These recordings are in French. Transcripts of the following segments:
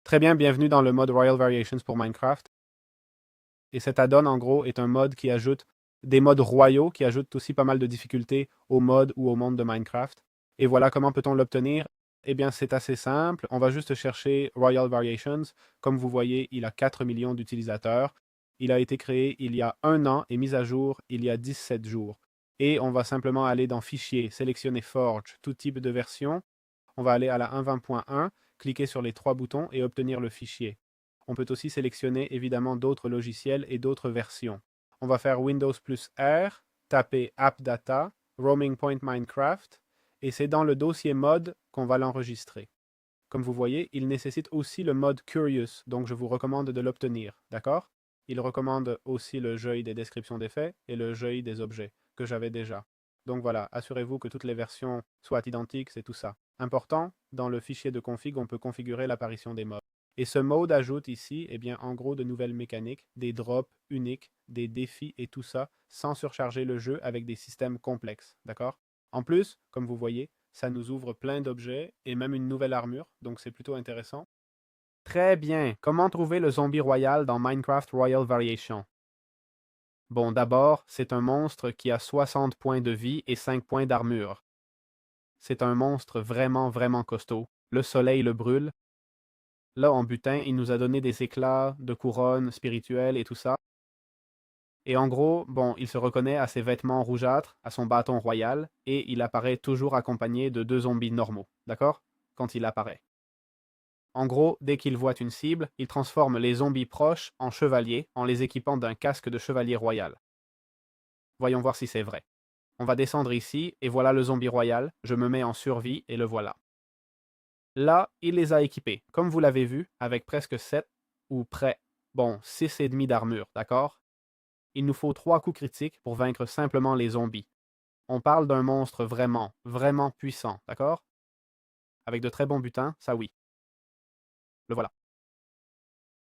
Très bien, bienvenue dans le mode Royal Variations pour Minecraft. Et cet add-on, en gros, est un mode qui ajoute des modes royaux, qui ajoutent aussi pas mal de difficultés au mode ou au monde de Minecraft. Et voilà comment peut-on l'obtenir. Eh bien, c'est assez simple. On va juste chercher Royal Variations. Comme vous voyez, il a 4 millions d'utilisateurs. Il a été créé il y a un an et mis à jour il y a 17 jours. Et on va simplement aller dans Fichier, sélectionner Forge, tout type de version. On va aller à la 1.20.1, cliquer sur les trois boutons et obtenir le fichier. On peut aussi sélectionner évidemment d'autres logiciels et d'autres versions. On va faire Windows plus R, taper AppData, Roaming Point Minecraft, et c'est dans le dossier mode qu'on va l'enregistrer. Comme vous voyez, il nécessite aussi le mode Curious, donc je vous recommande de l'obtenir, d'accord? Il recommande aussi le jeu des descriptions d'effets et le jeu des objets, que j'avais déjà. Donc voilà, assurez-vous que toutes les versions soient identiques, c'est tout ça. Important, dans le fichier de config, on peut configurer l'apparition des modes. Et ce mode ajoute ici, eh bien, en gros, de nouvelles mécaniques, des drops uniques, des défis et tout ça, sans surcharger le jeu avec des systèmes complexes, d'accord? En plus, comme vous voyez, ça nous ouvre plein d'objets et même une nouvelle armure, donc c'est plutôt intéressant. Très bien. Comment trouver le zombie royal dans Minecraft Royal Variation? Bon, d'abord, c'est un monstre qui a 60 points de vie et 5 points d'armure. C'est un monstre vraiment, vraiment costaud. Le soleil le brûle. Là, en butin, il nous a donné des éclats de couronne spirituelle et tout ça. Et en gros, bon, il se reconnaît à ses vêtements rougeâtres, à son bâton royal, et il apparaît toujours accompagné de deux zombies normaux, d'accord? Quand il apparaît. En gros, dès qu'il voit une cible, il transforme les zombies proches en chevaliers en les équipant d'un casque de chevalier royal. Voyons voir si c'est vrai. On va descendre ici, et voilà le zombie royal, je me mets en survie, et le voilà. Là, il les a équipés, comme vous l'avez vu, avec presque 7, ou près, bon, 6,5 d'armure, d'accord? Il nous faut 3 coups critiques pour vaincre simplement les zombies. On parle d'un monstre vraiment, vraiment puissant, d'accord? Avec de très bons butins, ça oui. Le voilà.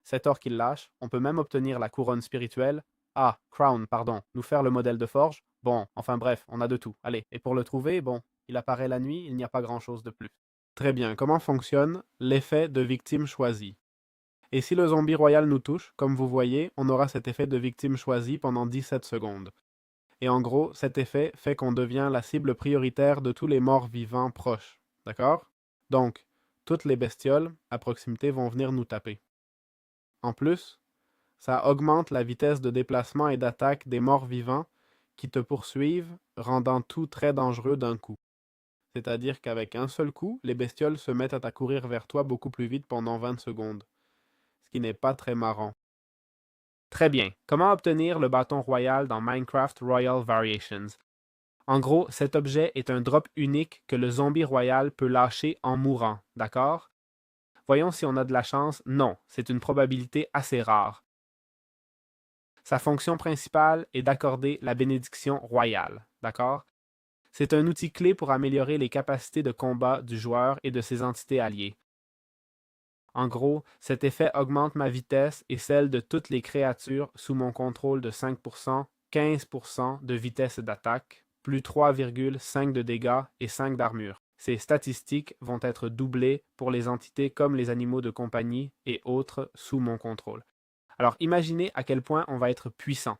Cet or qu'il lâche, on peut même obtenir la couronne spirituelle. Ah, crown, pardon, nous faire le modèle de forge. Bon, enfin bref, on a de tout. Allez, et pour le trouver, bon, il apparaît la nuit, il n'y a pas grand-chose de plus. Très bien, comment fonctionne l'effet de victime choisie? Et si le zombie royal nous touche, comme vous voyez, on aura cet effet de victime choisie pendant 17 secondes. Et en gros, cet effet fait qu'on devient la cible prioritaire de tous les morts vivants proches. D'accord? Donc, toutes les bestioles à proximité vont venir nous taper. En plus, ça augmente la vitesse de déplacement et d'attaque des morts vivants qui te poursuivent, rendant tout très dangereux d'un coup. C'est-à-dire qu'avec un seul coup, les bestioles se mettent à courir vers toi beaucoup plus vite pendant 20 secondes, ce qui n'est pas très marrant. Très bien. Comment obtenir le bâton royal dans Minecraft Royal Variations? En gros, cet objet est un drop unique que le zombie royal peut lâcher en mourant, d'accord? Voyons si on a de la chance. Non, c'est une probabilité assez rare. Sa fonction principale est d'accorder la bénédiction royale, d'accord? C'est un outil clé pour améliorer les capacités de combat du joueur et de ses entités alliées. En gros, cet effet augmente ma vitesse et celle de toutes les créatures sous mon contrôle de 5%, 15% de vitesse d'attaque, plus 3,5 de dégâts et 5 d'armure. Ces statistiques vont être doublées pour les entités comme les animaux de compagnie et autres sous mon contrôle. Alors imaginez à quel point on va être puissant.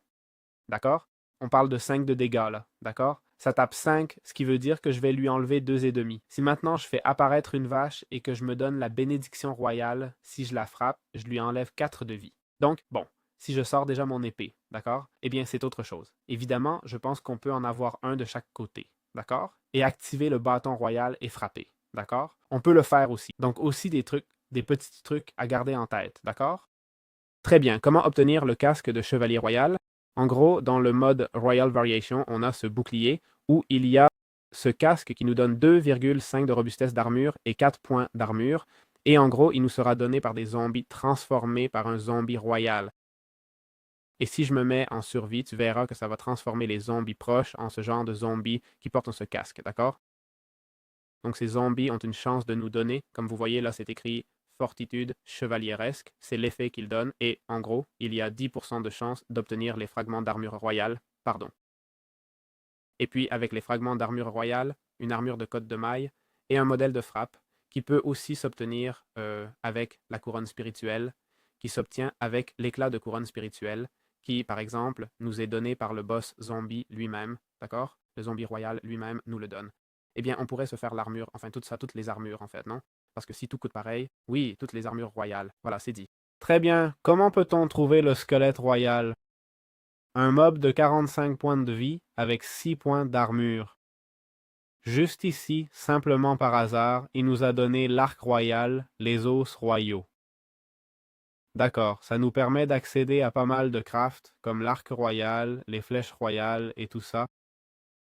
D'accord? On parle de 5 de dégâts là, d'accord? Ça tape 5, ce qui veut dire que je vais lui enlever 2,5. Si maintenant je fais apparaître une vache et que je me donne la bénédiction royale, si je la frappe, je lui enlève 4 de vie. Donc, bon, si je sors déjà mon épée, d'accord? Eh bien, c'est autre chose. Évidemment, je pense qu'on peut en avoir un de chaque côté, d'accord? Et activer le bâton royal et frapper, d'accord? On peut le faire aussi. Donc, aussi des trucs, des petits trucs à garder en tête, d'accord? Très bien. Comment obtenir le casque de chevalier royal? En gros, dans le mode Royal Variation, on a ce bouclier où il y a ce casque qui nous donne 2,5 de robustesse d'armure et 4 points d'armure. Et en gros, il nous sera donné par des zombies transformés par un zombie royal. Et si je me mets en survie, tu verras que ça va transformer les zombies proches en ce genre de zombies qui portent ce casque, d'accord? Donc ces zombies ont une chance de nous donner, comme vous voyez là, c'est écrit fortitude chevaliéresque, c'est l'effet qu'ils donnent, et en gros, il y a 10% de chance d'obtenir les fragments d'armure royale, pardon. Et puis avec les fragments d'armure royale, une armure de côte de maille et un modèle de frappe qui peut aussi s'obtenir avec la couronne spirituelle, qui s'obtient avec l'éclat de couronne spirituelle, qui, par exemple, nous est donné par le boss zombie lui-même, d'accord? Le zombie royal lui-même nous le donne. Eh bien, on pourrait se faire l'armure, enfin tout ça, toutes les armures en fait, non? Parce que si tout coûte pareil, oui, toutes les armures royales, voilà, c'est dit. Très bien, comment peut-on trouver le squelette royal? Un mob de 45 points de vie avec 6 points d'armure. Juste ici, simplement par hasard, il nous a donné l'arc royal, les os royaux. D'accord, ça nous permet d'accéder à pas mal de crafts, comme l'arc royal, les flèches royales et tout ça.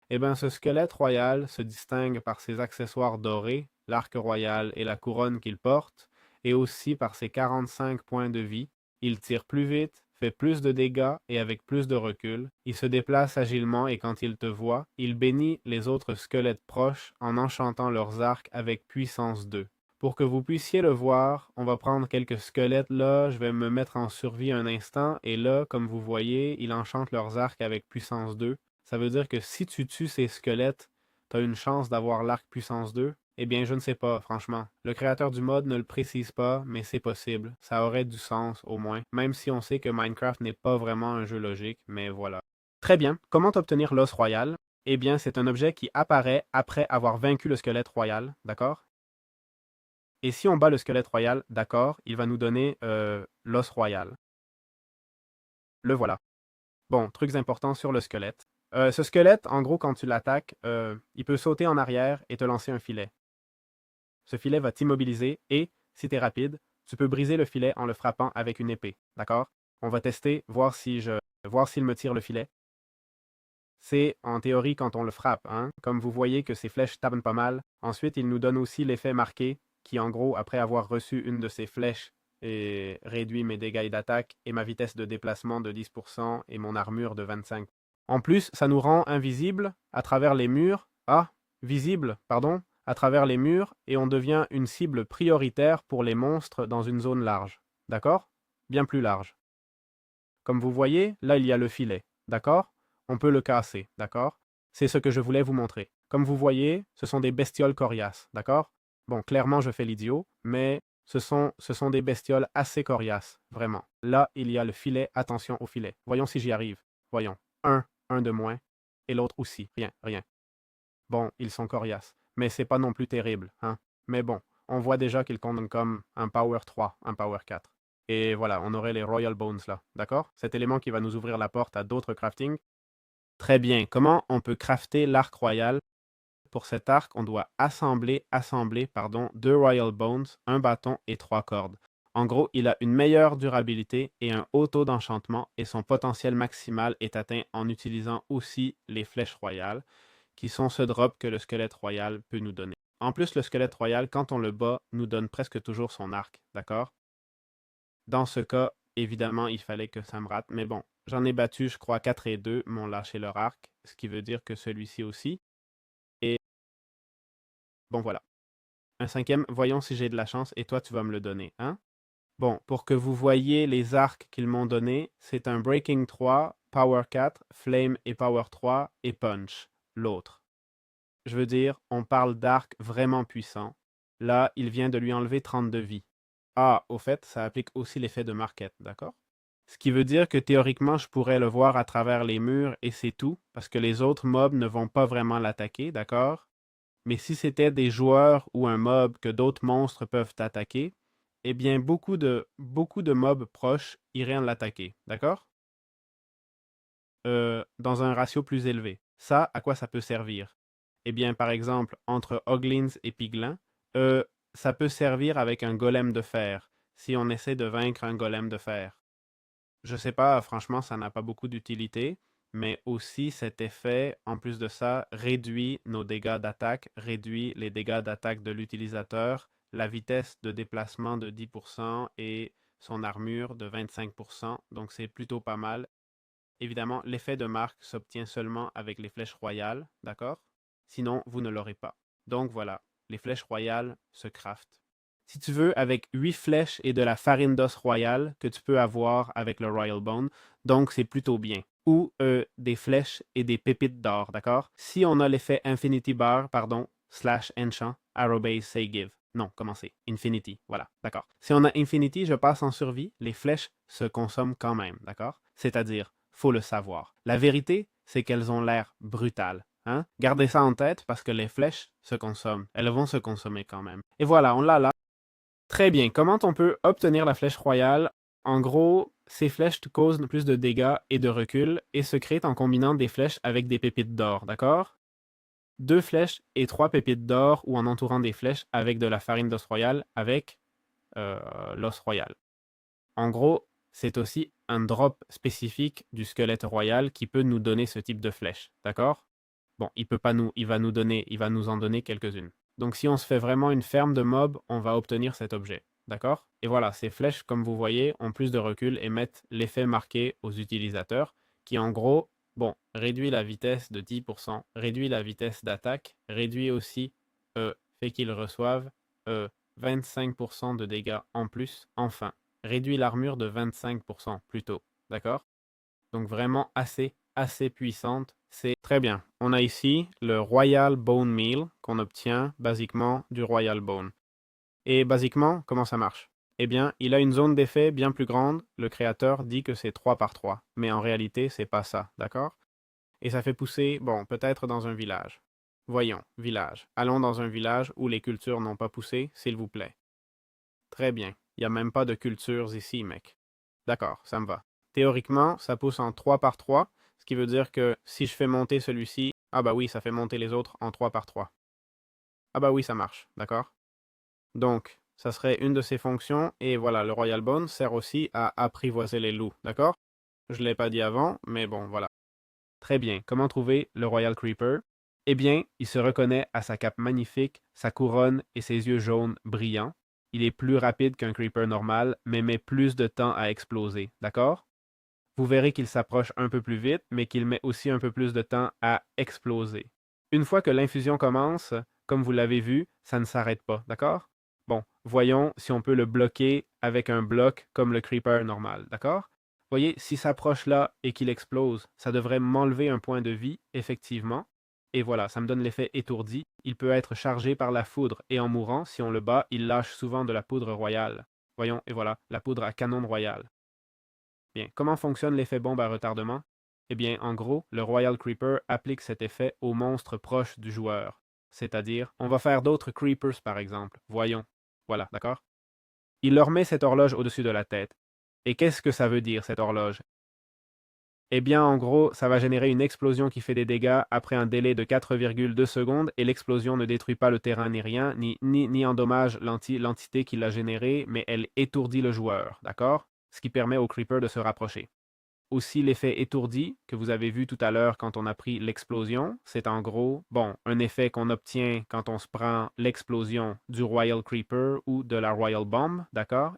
Eh bien, ce squelette royal se distingue par ses accessoires dorés, l'arc royal et la couronne qu'il porte, et aussi par ses 45 points de vie. Il tire plus vite, fait plus de dégâts et avec plus de recul. Il se déplace agilement et quand il te voit, il bénit les autres squelettes proches en enchantant leurs arcs avec puissance 2. Pour que vous puissiez le voir, on va prendre quelques squelettes là, je vais me mettre en survie un instant, et là, comme vous voyez, ils enchantent leurs arcs avec puissance 2. Ça veut dire que si tu tues ces squelettes, tu as une chance d'avoir l'arc puissance 2. Eh bien, je ne sais pas, franchement. Le créateur du mode ne le précise pas, mais c'est possible. Ça aurait du sens, au moins. Même si on sait que Minecraft n'est pas vraiment un jeu logique, mais voilà. Très bien. Comment obtenir l'os royal? Eh bien, c'est un objet qui apparaît après avoir vaincu le squelette royal, d'accord? Et si on bat le squelette royal, d'accord, il va nous donner l'os royal. Le voilà. Bon, trucs importants sur le squelette. Ce squelette, en gros, quand tu l'attaques, il peut sauter en arrière et te lancer un filet. Ce filet va t'immobiliser et, si tu es rapide, tu peux briser le filet en le frappant avec une épée. D'accord? On va tester, voir s'il me tire le filet. C'est en théorie quand on le frappe, hein. Comme vous voyez que ses flèches tapent pas mal. Ensuite, il nous donne aussi l'effet marqué, qui en gros, après avoir reçu une de ses flèches, réduit mes dégâts d'attaque et ma vitesse de déplacement de 10% et mon armure de 25%. En plus, ça nous rend invisible à travers les murs. Ah, visible, pardon, à travers les murs, et on devient une cible prioritaire pour les monstres dans une zone large. D'accord? Bien plus large. Comme vous voyez, là il y a le filet. D'accord? On peut le casser. D'accord? C'est ce que je voulais vous montrer. Comme vous voyez, ce sont des bestioles coriaces. D'accord? Bon, clairement je fais l'idiot, mais ce sont des bestioles assez coriaces, vraiment. Là, il y a le filet, attention au filet. Voyons si j'y arrive. Voyons. Un de moins, et l'autre aussi. Rien, rien. Bon, ils sont coriaces, mais c'est pas non plus terrible, hein. Mais bon, on voit déjà qu'ils comptent comme un Power 3, un Power 4. Et voilà, on aurait les Royal Bones là, d'accord? Cet élément qui va nous ouvrir la porte à d'autres crafting. Très bien, comment on peut crafter l'arc royal? Pour cet arc, on doit assembler, deux Royal Bones, un bâton et 3 cordes. En gros, il a une meilleure durabilité et un haut taux d'enchantement, et son potentiel maximal est atteint en utilisant aussi les flèches royales, qui sont ce drop que le squelette royal peut nous donner. En plus, le squelette royal, quand on le bat, nous donne presque toujours son arc, d'accord? Dans ce cas, évidemment, il fallait que ça me rate, mais bon, j'en ai battu, je crois, 4 et 2 m'ont lâché leur arc, ce qui veut dire que celui-ci aussi. Et bon, voilà. Un cinquième, voyons si j'ai de la chance, et toi, tu vas me le donner, hein? Bon, pour que vous voyez les arcs qu'ils m'ont donnés, c'est un Breaking 3, Power 4, Flame et Power 3, et Punch, l'autre. Je veux dire, on parle d'arc vraiment puissant. Là, il vient de lui enlever 30 de vie. Ah, au fait, ça applique aussi l'effet de market, d'accord? Ce qui veut dire que théoriquement, je pourrais le voir à travers les murs et c'est tout, parce que les autres mobs ne vont pas vraiment l'attaquer, d'accord? Mais si c'était des joueurs ou un mob que d'autres monstres peuvent attaquer, eh bien, beaucoup de mobs proches iraient l'attaquer, d'accord? Dans un ratio plus élevé. Ça, à quoi ça peut servir? Eh bien, par exemple, entre Hoglins et Piglins, ça peut servir avec un golem de fer, si on essaie de vaincre un golem de fer. Je sais pas, franchement, ça n'a pas beaucoup d'utilité, mais aussi cet effet, en plus de ça, réduit nos dégâts d'attaque, réduit les dégâts d'attaque de l'utilisateur, la vitesse de déplacement de 10% et son armure de 25%, donc c'est plutôt pas mal. Évidemment, l'effet de marque s'obtient seulement avec les flèches royales, d'accord? Sinon, vous ne l'aurez pas. Donc voilà, les flèches royales se craftent. Si tu veux, avec 8 flèches et de la farine d'os royale que tu peux avoir avec le Royal Bone, donc c'est plutôt bien. Ou des flèches et des pépites d'or, d'accord? Si on a l'effet Infinity Bar, pardon, /enchant, arrow base say give. Non, comment c'est? Infinity, voilà, d'accord. Si on a Infinity, je passe en survie, les flèches se consomment quand même, d'accord? C'est-à-dire, faut le savoir. La vérité, c'est qu'elles ont l'air brutales. Hein? Gardez ça en tête parce que les flèches se consomment. Elles vont se consommer quand même. Et voilà, on l'a là. Très bien. Comment on peut obtenir la flèche royale? En gros, ces flèches causent plus de dégâts et de recul et se créent en combinant des flèches avec des pépites d'or, d'accord? 2 flèches et 3 pépites d'or ou en entourant des flèches avec de la farine d'os royal avec l'os royal. En gros, c'est aussi un drop spécifique du squelette royal qui peut nous donner ce type de flèche, d'accord? Bon, il va nous en donner quelques-unes. Donc si on se fait vraiment une ferme de mobs, on va obtenir cet objet, d'accord? Et voilà, ces flèches, comme vous voyez, ont plus de recul et mettent l'effet marqué aux utilisateurs, qui en gros, bon, réduit la vitesse de 10%, réduit la vitesse d'attaque, réduit aussi, fait qu'ils reçoivent 25% de dégâts en plus, enfin, réduit l'armure de 25% plutôt, d'accord? Donc vraiment assez puissante. C'est très bien. On a ici le Royal Bone Meal qu'on obtient basiquement du Royal Bone. Et basiquement, comment ça marche? Eh bien, il a une zone d'effet bien plus grande. Le créateur dit que c'est 3 par 3. Mais en réalité, c'est pas ça, d'accord? Et ça fait pousser, bon, peut-être dans un village. Voyons, village. Allons dans un village où les cultures n'ont pas poussé, s'il vous plaît. Très bien. Il n'y a même pas de cultures ici, mec. D'accord, ça me va. Théoriquement, ça pousse en 3 par 3, ce qui veut dire que si je fais monter celui-ci, ah bah oui, ça fait monter les autres en 3 par 3. Ah bah oui, ça marche, d'accord? Donc, ça serait une de ses fonctions, et voilà, le Royal Bone sert aussi à apprivoiser les loups, d'accord? Je ne l'ai pas dit avant, mais bon, voilà. Très bien, comment trouver le Royal Creeper? Eh bien, il se reconnaît à sa cape magnifique, sa couronne et ses yeux jaunes brillants. Il est plus rapide qu'un Creeper normal, mais met plus de temps à exploser, d'accord? Vous verrez qu'il s'approche un peu plus vite, mais qu'il met aussi un peu plus de temps à exploser. Une fois que l'infusion commence, comme vous l'avez vu, ça ne s'arrête pas, d'accord? Bon, voyons si on peut le bloquer avec un bloc comme le creeper normal, d'accord? Voyez, s'il s'approche là et qu'il explose, ça devrait m'enlever un point de vie, effectivement. Et voilà, ça me donne l'effet étourdi. Il peut être chargé par la foudre, et en mourant, si on le bat, il lâche souvent de la poudre royale. Voyons, et voilà, la poudre à canon royal. Bien, comment fonctionne l'effet bombe à retardement? Eh bien, en gros, le Royal Creeper applique cet effet aux monstres proches du joueur. C'est-à-dire, on va faire d'autres Creepers par exemple. Voyons. Voilà, d'accord? Il leur met cette horloge au-dessus de la tête. Et qu'est-ce que ça veut dire, cette horloge? Eh bien, en gros, ça va générer une explosion qui fait des dégâts après un délai de 4,2 secondes et l'explosion ne détruit pas le terrain ni rien, ni endommage l'entité qui l'a générée, mais elle étourdit le joueur, d'accord? Ce qui permet au Creeper de se rapprocher. Aussi l'effet étourdi que vous avez vu tout à l'heure quand on a pris l'explosion, c'est en gros, bon, un effet qu'on obtient quand on se prend l'explosion du Royal Creeper ou de la Royal Bomb, d'accord?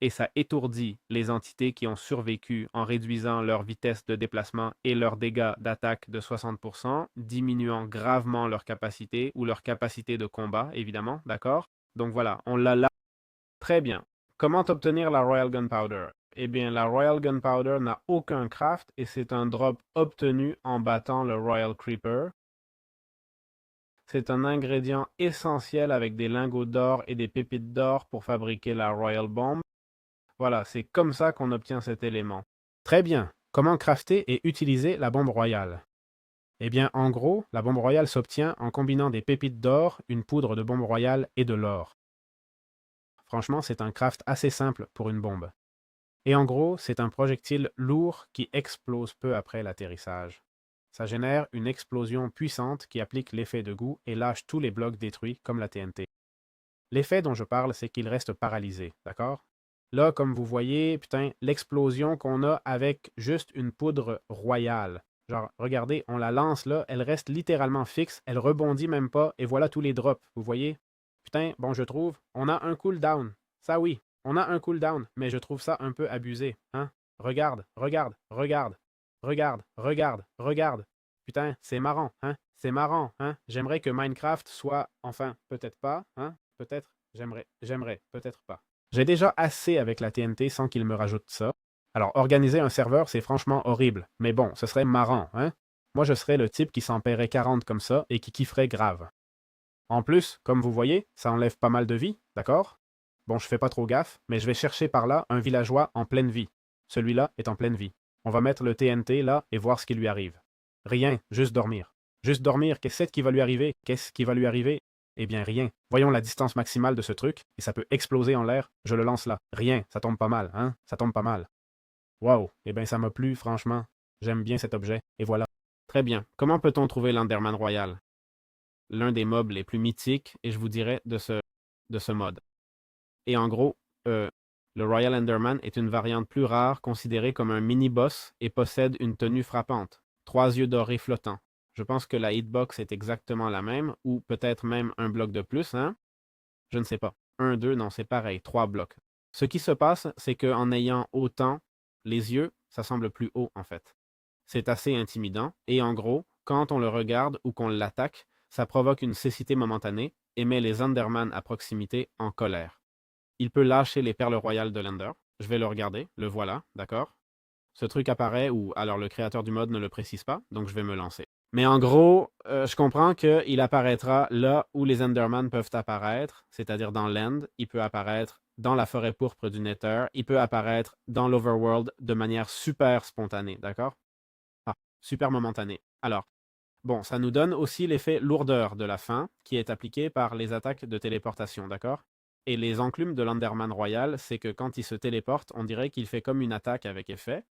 Et ça étourdit les entités qui ont survécu en réduisant leur vitesse de déplacement et leurs dégâts d'attaque de 60%, diminuant gravement leur capacité ou leur capacité de combat, évidemment, d'accord? Donc voilà, on l'a là. Très bien. Comment obtenir la Royal Gunpowder? Eh bien, la Royal Gunpowder n'a aucun craft et c'est un drop obtenu en battant le Royal Creeper. C'est un ingrédient essentiel avec des lingots d'or et des pépites d'or pour fabriquer la Royal Bomb. Voilà, c'est comme ça qu'on obtient cet élément. Très bien. Comment crafter et utiliser la bombe royale? Eh bien, en gros, la bombe royale s'obtient en combinant des pépites d'or, une poudre de bombe royale et de l'or. Franchement, c'est un craft assez simple pour une bombe. Et en gros, c'est un projectile lourd qui explose peu après l'atterrissage. Ça génère une explosion puissante qui applique l'effet de goût et lâche tous les blocs détruits comme la TNT. L'effet dont je parle, c'est qu'il reste paralysé, d'accord? Là, comme vous voyez, putain, l'explosion qu'on a avec juste une poudre royale. Genre, regardez, on la lance là, elle reste littéralement fixe, elle rebondit même pas, et voilà tous les drops, vous voyez? Putain, bon, je trouve, on a un cooldown. Ça oui, on a un cooldown, mais je trouve ça un peu abusé, hein? Regarde, regarde, regarde, regarde, regarde, regarde. Putain, c'est marrant, hein? C'est marrant, hein? J'aimerais que Minecraft soit, enfin, peut-être pas, hein? Peut-être, j'aimerais, peut-être pas. J'ai déjà assez avec la TNT sans qu'il me rajoute ça. Alors, organiser un serveur, c'est franchement horrible, mais bon, ce serait marrant, hein? Moi, je serais le type qui s'en paierait 40 comme ça et qui kifferait grave. En plus, comme vous voyez, ça enlève pas mal de vie, d'accord? Bon, je fais pas trop gaffe, mais je vais chercher par là un villageois en pleine vie. Celui-là est en pleine vie. On va mettre le TNT là et voir ce qui lui arrive. Rien, juste dormir. Juste dormir, qu'est-ce qui va lui arriver? Qu'est-ce qui va lui arriver? Eh bien, rien. Voyons la distance maximale de ce truc, et ça peut exploser en l'air. Je le lance là. Rien, ça tombe pas mal, hein? Ça tombe pas mal. Waouh, eh bien, ça m'a plu, franchement. J'aime bien cet objet, et voilà. Très bien. Comment peut-on trouver l'Enderman Royal? L'un des mobs les plus mythiques, et je vous dirais, de ce mode. Et en gros, le Royal Enderman est une variante plus rare considérée comme un mini-boss et possède une tenue frappante. 3 yeux dorés flottants. Je pense que la hitbox est exactement la même, ou peut-être même un bloc de plus, hein? Je ne sais pas. 1, 2, non, c'est pareil, 3 blocs. Ce qui se passe, c'est qu'en ayant autant, les yeux, ça semble plus haut en fait. C'est assez intimidant, et en gros, quand on le regarde ou qu'on l'attaque, ça provoque une cécité momentanée et met les Enderman à proximité en colère. Il peut lâcher les perles royales de l'Ender. Je vais le regarder, le voilà, d'accord? Ce truc apparaît ou alors le créateur du mode ne le précise pas, donc je vais me lancer. Mais en gros, je comprends qu'il apparaîtra là où les Enderman peuvent apparaître, c'est-à-dire dans l'End. Il peut apparaître dans la forêt pourpre du Nether. Il peut apparaître dans l'Overworld de manière super spontanée, d'accord? Ah, super momentanée. Alors, bon, ça nous donne aussi l'effet lourdeur de la fin qui est appliqué par les attaques de téléportation, d'accord? Et les enclumes de l'Enderman Royal, c'est que quand il se téléporte, on dirait qu'il fait comme une attaque avec effet.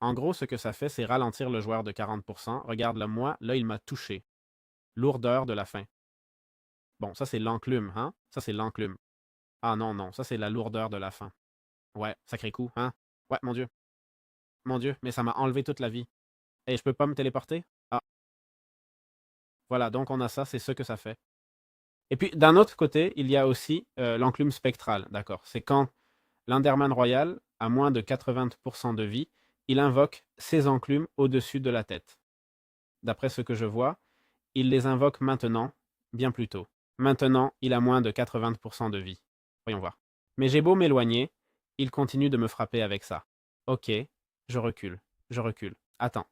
En gros, ce que ça fait, c'est ralentir le joueur de 40%. Regarde là, moi, là, il m'a touché. Lourdeur de la fin. Bon, ça, c'est l'enclume, hein? Ça, c'est l'enclume. Ah non, non, ça, c'est la lourdeur de la fin. Ouais, sacré coup, hein? Ouais, mon Dieu. Mon Dieu, mais ça m'a enlevé toute la vie. Et je peux pas me téléporter? Ah, voilà, donc on a ça, c'est ce que ça fait. Et puis, d'un autre côté, il y a aussi l'enclume spectrale, d'accord? C'est quand l'Enderman Royal a moins de 80% de vie, il invoque ses enclumes au-dessus de la tête. D'après ce que je vois, il les invoque maintenant, bien plus tôt. Maintenant, il a moins de 80% de vie. Voyons voir. Mais j'ai beau m'éloigner, il continue de me frapper avec ça. Ok, je recule, je recule. Attends,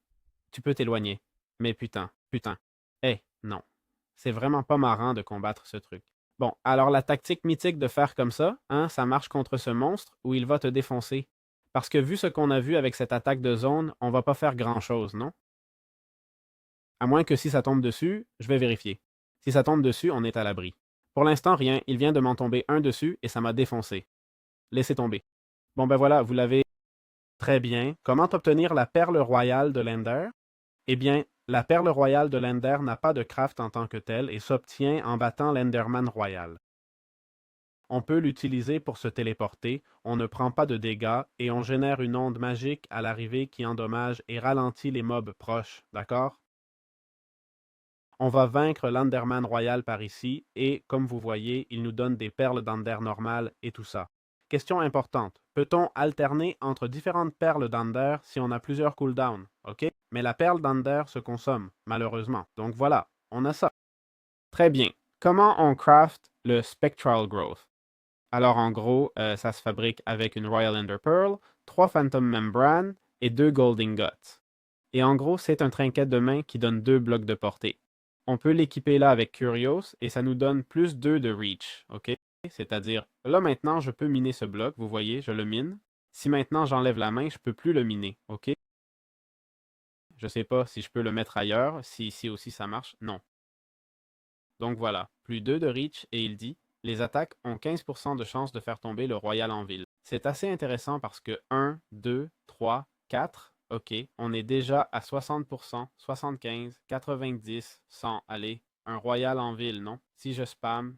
tu peux t'éloigner. Mais putain, putain. Eh, non. C'est vraiment pas marrant de combattre ce truc. Bon, alors la tactique mythique de faire comme ça, hein, ça marche contre ce monstre où il va te défoncer. Parce que vu ce qu'on a vu avec cette attaque de zone, on va pas faire grand-chose, non? À moins que si ça tombe dessus, je vais vérifier. Si ça tombe dessus, on est à l'abri. Pour l'instant, rien, il vient de m'en tomber un dessus et ça m'a défoncé. Laissez tomber. Bon ben voilà, vous l'avez très bien. Comment obtenir la perle royale de l'Ender? Eh bien, la perle royale de l'Ender n'a pas de craft en tant que telle et s'obtient en battant l'Enderman royal. On peut l'utiliser pour se téléporter, on ne prend pas de dégâts et on génère une onde magique à l'arrivée qui endommage et ralentit les mobs proches, d'accord? On va vaincre l'Enderman royal par ici et, comme vous voyez, il nous donne des perles d'Ender normales et tout ça. Question importante. Peut-on alterner entre différentes perles d'Ender si on a plusieurs cooldowns? OK? Mais la perle d'Ender se consomme, malheureusement. Donc voilà, on a ça. Très bien. Comment on craft le Spectral Growth? Alors en gros, ça se fabrique avec une Royal Ender Pearl, 3 Phantom Membrane et 2 Gold Ingots. Et en gros, c'est un trinket de main qui donne 2 blocs de portée. On peut l'équiper là avec Curios et ça nous donne plus 2 de Reach, ok? C'est-à-dire, là maintenant, je peux miner ce bloc, vous voyez, je le mine. Si maintenant j'enlève la main, je peux plus le miner, ok? Je sais pas si je peux le mettre ailleurs, si ici aussi ça marche, non. Donc voilà, plus 2 de Reach et il dit, les attaques ont 15% de chance de faire tomber le Royal en ville. C'est assez intéressant parce que 1, 2, 3, 4, ok, on est déjà à 60%, 75, 90, 100, allez, un Royal en ville, non? Si je spam,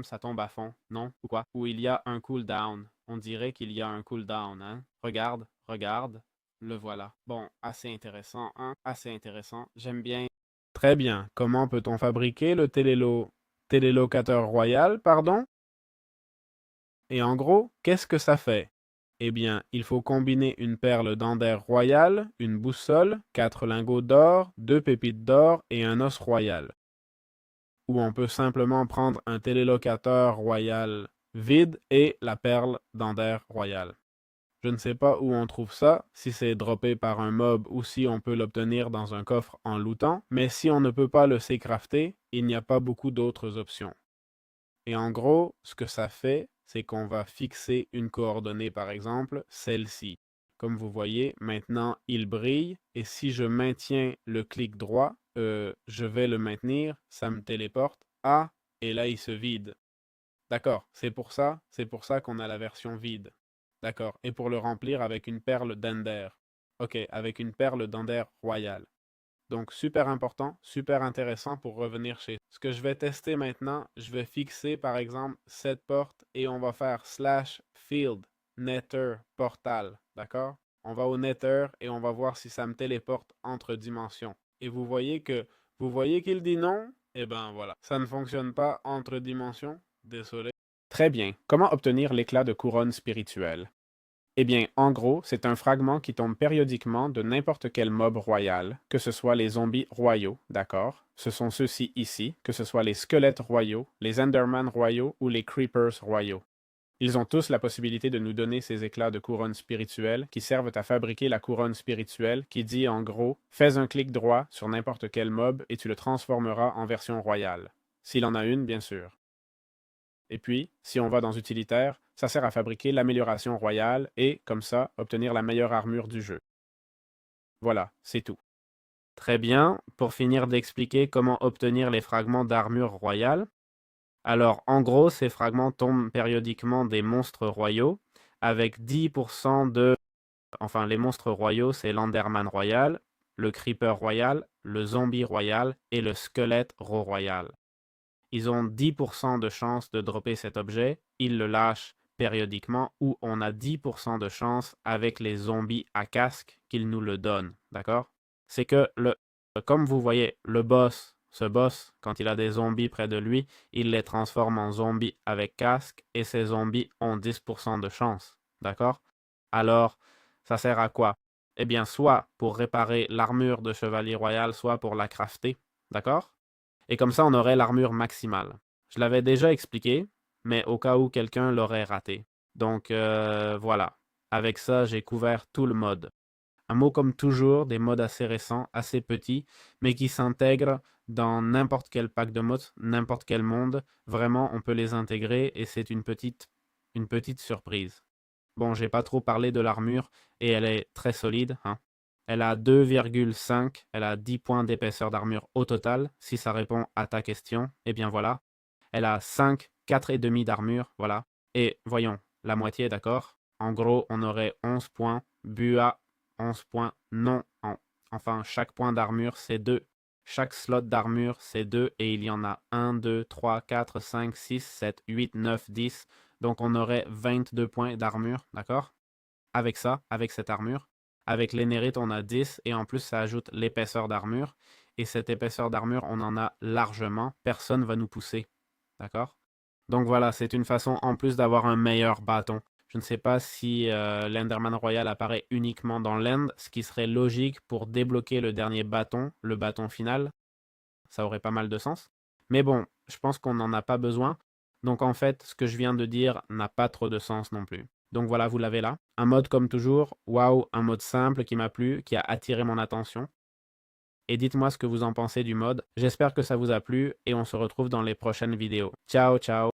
ça tombe à fond, non? Ou quoi? Ou il y a un cooldown. On dirait qu'il y a un cooldown, hein? Regarde, regarde, le voilà. Bon, assez intéressant, hein? Assez intéressant. J'aime bien. Très bien. Comment peut-on fabriquer le télélocateur royal, pardon? Et en gros, qu'est-ce que ça fait? Eh bien, il faut combiner une perle d'Ender royal, une boussole, 4 lingots d'or, 2 pépites d'or et un os royal. Ou on peut simplement prendre un télélocateur royal vide et la perle d'Ender royal. Je ne sais pas où on trouve ça, si c'est droppé par un mob ou si on peut l'obtenir dans un coffre en lootant, mais si on ne peut pas le crafter, il n'y a pas beaucoup d'autres options. Et en gros, ce que ça fait, c'est qu'on va fixer une coordonnée, par exemple, celle-ci. Comme vous voyez, maintenant, il brille, et si je maintiens le clic droit, je vais le maintenir, ça me téléporte à, et là, il se vide. D'accord, c'est pour ça qu'on a la version vide. D'accord, et pour le remplir avec une perle d'Ender. Ok, avec une perle d'Ender royale. Donc, super important, super intéressant pour revenir chez. Ce que je vais tester maintenant, je vais fixer par exemple cette porte et on va faire /field nether portal. D'accord? On va au nether et on va voir si ça me téléporte entre dimensions. Et vous voyez qu'il dit non? Eh ben voilà, ça ne fonctionne pas entre dimensions. Désolé. Très bien. Comment obtenir l'éclat de couronne spirituelle? Eh bien, en gros, c'est un fragment qui tombe périodiquement de n'importe quel mob royal, que ce soit les zombies royaux, d'accord? Ce sont ceux-ci ici, que ce soit les squelettes royaux, les Enderman royaux ou les Creepers royaux. Ils ont tous la possibilité de nous donner ces éclats de couronne spirituelle qui servent à fabriquer la couronne spirituelle qui dit en gros, fais un clic droit sur n'importe quel mob et tu le transformeras en version royale. S'il en a une, bien sûr. Et puis, si on va dans utilitaire, ça sert à fabriquer l'amélioration royale et, comme ça, obtenir la meilleure armure du jeu. Voilà, c'est tout. Très bien, pour finir d'expliquer comment obtenir les fragments d'armure royale. Alors, en gros, ces fragments tombent périodiquement des monstres royaux, avec 10% de... Enfin, les monstres royaux, c'est l'Enderman royal, le Creeper royal, le Zombie royal et le Squelette royal. Ils ont 10% de chance de dropper cet objet, ils le lâchent périodiquement ou on a 10% de chance avec les zombies à casque qu'ils nous le donnent, d'accord? C'est que, comme vous voyez, ce boss, quand il a des zombies près de lui, il les transforme en zombies avec casque et ces zombies ont 10% de chance, d'accord? Alors, ça sert à quoi? Eh bien, soit pour réparer l'armure de Chevalier Royal, soit pour la crafter, d'accord? Et comme ça, on aurait l'armure maximale. Je l'avais déjà expliqué, mais au cas où quelqu'un l'aurait raté. Donc voilà. Avec ça, j'ai couvert tout le mode. Un mot comme toujours, des modes assez récents, assez petits, mais qui s'intègrent dans n'importe quel pack de modes, n'importe quel monde. Vraiment, on peut les intégrer et c'est une petite surprise. Bon, j'ai pas trop parlé de l'armure et elle est très solide, hein. Elle a 2,5, elle a 10 points d'épaisseur d'armure au total, si ça répond à ta question. Eh bien voilà. Elle a 5, 4,5 d'armure, voilà. Et voyons, la moitié, d'accord? En gros, on aurait 11 points, Bua 11 points, non. Enfin, chaque point d'armure, c'est 2. Chaque slot d'armure, c'est 2, et il y en a 1, 2, 3, 4, 5, 6, 7, 8, 9, 10. Donc on aurait 22 points d'armure, d'accord? Avec ça, avec cette armure. Avec l'énérite, on a 10 et en plus, ça ajoute l'épaisseur d'armure. Et cette épaisseur d'armure, on en a largement. Personne ne va nous pousser. D'accord? Donc voilà, c'est une façon en plus d'avoir un meilleur bâton. Je ne sais pas si l'Enderman Royal apparaît uniquement dans l'End, ce qui serait logique pour débloquer le dernier bâton, le bâton final. Ça aurait pas mal de sens. Mais bon, je pense qu'on n'en a pas besoin. Donc en fait, ce que je viens de dire n'a pas trop de sens non plus. Donc voilà, vous l'avez là. Un mode comme toujours, waouh, un mode simple qui m'a plu, qui a attiré mon attention. Et dites-moi ce que vous en pensez du mode. J'espère que ça vous a plu et on se retrouve dans les prochaines vidéos. Ciao, ciao!